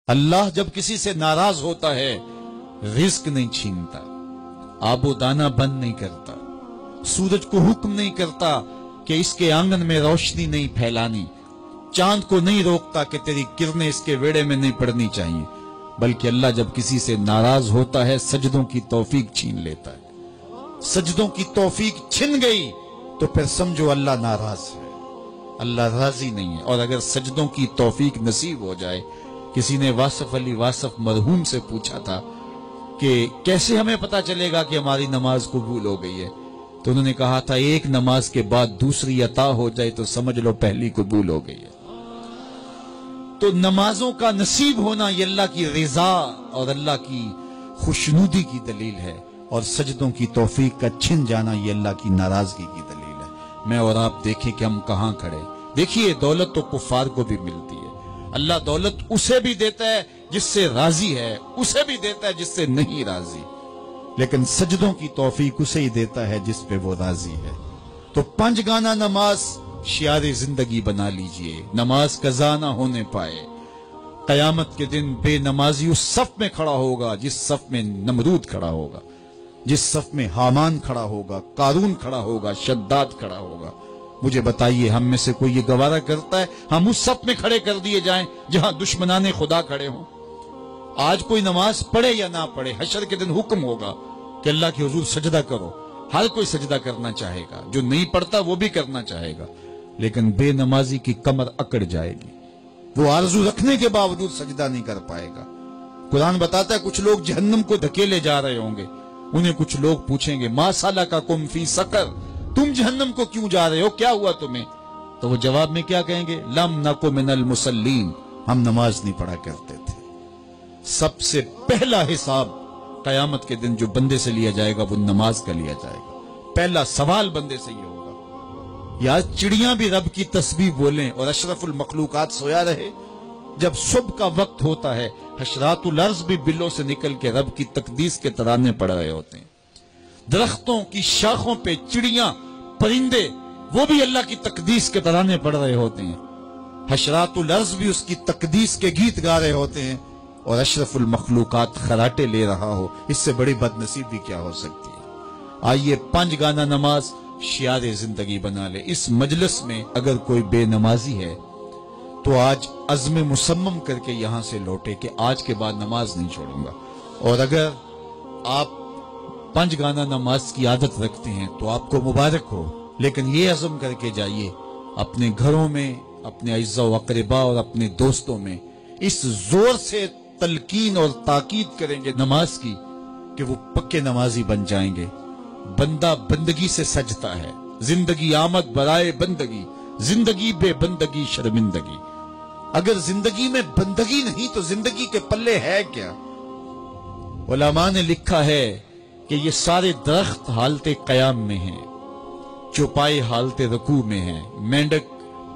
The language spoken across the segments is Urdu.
اللہ جب کسی سے ناراض ہوتا ہے رزق نہیں چھینتا، آب و دانا بند نہیں کرتا، سورج کو حکم نہیں کرتا کہ اس کے آنگن میں روشنی نہیں پھیلانی، چاند کو نہیں روکتا کہ تیری کرنیں اس کے ویڑے میں نہیں پڑنی چاہیے، بلکہ اللہ جب کسی سے ناراض ہوتا ہے سجدوں کی توفیق چھین لیتا ہے۔ سجدوں کی توفیق چھن گئی تو پھر سمجھو اللہ ناراض ہے، اللہ راضی نہیں ہے۔ اور اگر سجدوں کی توفیق نصیب ہو جائے، کسی نے واصف علی واصف مرحوم سے پوچھا تھا کہ کیسے ہمیں پتا چلے گا کہ ہماری نماز قبول ہو گئی ہے، تو انہوں نے کہا تھا ایک نماز کے بعد دوسری عطا ہو جائے تو سمجھ لو پہلی قبول ہو گئی ہے۔ تو نمازوں کا نصیب ہونا یہ اللہ کی رضا اور اللہ کی خوشنودی کی دلیل ہے، اور سجدوں کی توفیق کا چھن جانا یہ اللہ کی ناراضگی کی دلیل ہے۔ میں اور آپ دیکھیں کہ ہم کہاں کھڑے۔ دیکھیے دولت تو کفار کو بھی ملتی ہے، اللہ دولت اسے بھی دیتا ہے جس سے راضی ہے، اسے بھی دیتا ہے جس سے نہیں راضی، لیکن سجدوں کی توفیق اسے ہی دیتا ہے جس پہ وہ راضی ہے۔ تو 5 گانا نماز شعار زندگی بنا لیجئے، نماز قضا نہ ہونے پائے۔ قیامت کے دن بے نمازی اس صف میں کھڑا ہوگا جس صف میں نمرود کھڑا ہوگا، جس صف میں حامان کھڑا ہوگا، قارون کھڑا ہوگا، شداد کھڑا ہوگا۔ مجھے بتائیے ہم میں سے کوئی یہ گوارا کرتا ہے ہم اس صف میں کھڑے کر دیے جائیں جہاں دشمنان خدا کھڑے ہوں؟ آج کوئی نماز پڑھے یا نہ پڑھے، حشر کے دن حکم ہوگا کہ اللہ کے حضور سجدہ کرو۔ ہر کوئی سجدہ کرنا چاہے گا، جو نہیں پڑھتا وہ بھی کرنا چاہے گا، لیکن بے نمازی کی کمر اکڑ جائے گی، وہ آرزو رکھنے کے باوجود سجدہ نہیں کر پائے گا۔ قرآن بتاتا ہے کچھ لوگ جہنم کو دھکیلے جا رہے ہوں گے، انہیں کچھ لوگ پوچھیں گے ما سلککم فی سقر، تم جہنم کو کیوں جا رہے ہو، کیا ہوا تمہیں؟ تو وہ جواب میں کیا کہیں گے؟ لم نک من المصلین، ہم نماز نہیں پڑھا کرتے تھے۔ سب سے پہلا حساب قیامت کے دن جو بندے سے لیا جائے گا وہ نماز کا لیا جائے گا۔ پہلا سوال بندے سے یہ ہوگا۔ یا چڑیاں بھی رب کی تسبیح بولیں اور اشرف المخلوقات سویا رہے، جب صبح کا وقت ہوتا ہے حشرات الارض بھی بلوں سے نکل کے رب کی تقدیس کے ترانے پڑھ رہے ہوتے ہیں۔ درختوں کی شاخوں پہ چڑیاں، پرندے، وہ بھی اللہ کی تقدیس کے ترانے پڑھ رہے ہوتے ہیں۔ حشرات الارض بھی اس کی تقدیس کے گیت گا رہے ہوتے ہیں، اور اشرف المخلوقات خراٹے لے رہا ہو، اس سے بڑی بد نصیبی کیا ہو سکتی ہے؟ آئیے 5 گانا نماز شعار زندگی بنا لے۔ اس مجلس میں اگر کوئی بے نمازی ہے تو آج عزم مصمم کر کے یہاں سے لوٹے کہ آج کے بعد نماز نہیں چھوڑوں گا۔ اور اگر آپ 5 گانا نماز کی عادت رکھتے ہیں تو آپ کو مبارک ہو، لیکن یہ عزم کر کے جائیے اپنے گھروں میں، اپنے اعزاء و اقرباء اور اپنے دوستوں میں اس زور سے تلقین اور تاکید کریں گے نماز کی کہ وہ پکے نمازی بن جائیں گے۔ بندہ بندگی سے سجتا ہے، زندگی آمد برائے بندگی، زندگی بے بندگی شرمندگی۔ اگر زندگی میں بندگی نہیں تو زندگی کے پلے ہے کیا؟ علماء نے لکھا ہے کہ یہ سارے درخت حالت قیام میں ہیں، چوپائے حالت رکوع میں ہیں، مینڈک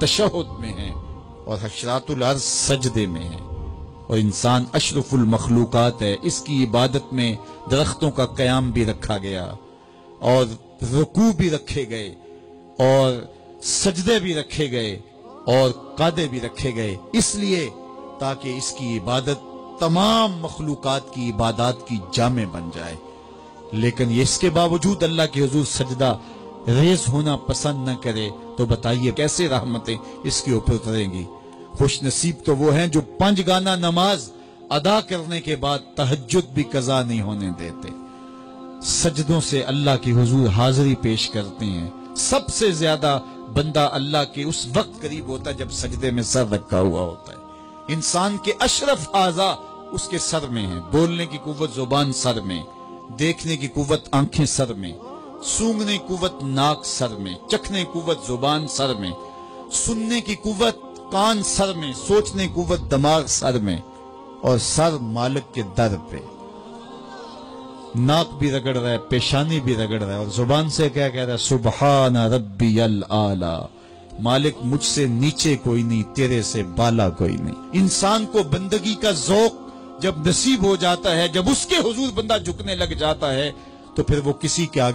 تشہد میں ہیں، اور حشرات الارض سجدے میں ہیں، اور انسان اشرف المخلوقات ہے۔ اس کی عبادت میں درختوں کا قیام بھی رکھا گیا، اور رکوع بھی رکھے گئے، اور سجدے بھی رکھے گئے، اور قعدے بھی رکھے گئے، اس لیے تاکہ اس کی عبادت تمام مخلوقات کی عبادات کی جامع بن جائے۔ لیکن اس کے باوجود اللہ کے حضور سجدہ ریز ہونا پسند نہ کرے تو بتائیے کیسے رحمتیں اس کے اوپر اتریں گی؟ خوش نصیب تو وہ ہیں جو 5 گانا نماز ادا کرنے کے بعد تہجد بھی قضا نہیں ہونے دیتے، سجدوں سے اللہ کے حضور حاضری پیش کرتے ہیں۔ سب سے زیادہ بندہ اللہ کے اس وقت قریب ہوتا ہے جب سجدے میں سر رکھا ہوا ہوتا ہے۔ انسان کے اشرف اعضاء اس کے سر میں ہیں، بولنے کی قوت زبان سر میں، دیکھنے کی قوت آنکھیں سر میں، سونگنے کی قوت ناک سر میں، چکھنے کی قوت زبان سر میں، سننے کی قوت کان سر میں، سوچنے کی قوت دماغ سر میں، اور سر مالک کے در پہ۔ ناک بھی رگڑ رہا ہے، پیشانی بھی رگڑ رہا ہے، اور زبان سے کیا کہہ رہا ہے؟ سبحان ربی الاعلی، مالک مجھ سے نیچے کوئی نہیں، تیرے سے بالا کوئی نہیں۔ انسان کو بندگی کا ذوق جب نصیب ہو جاتا ہے، جب اس کے حضور بندہ جھکنے لگ جاتا ہے، تو پھر وہ کسی کے آگے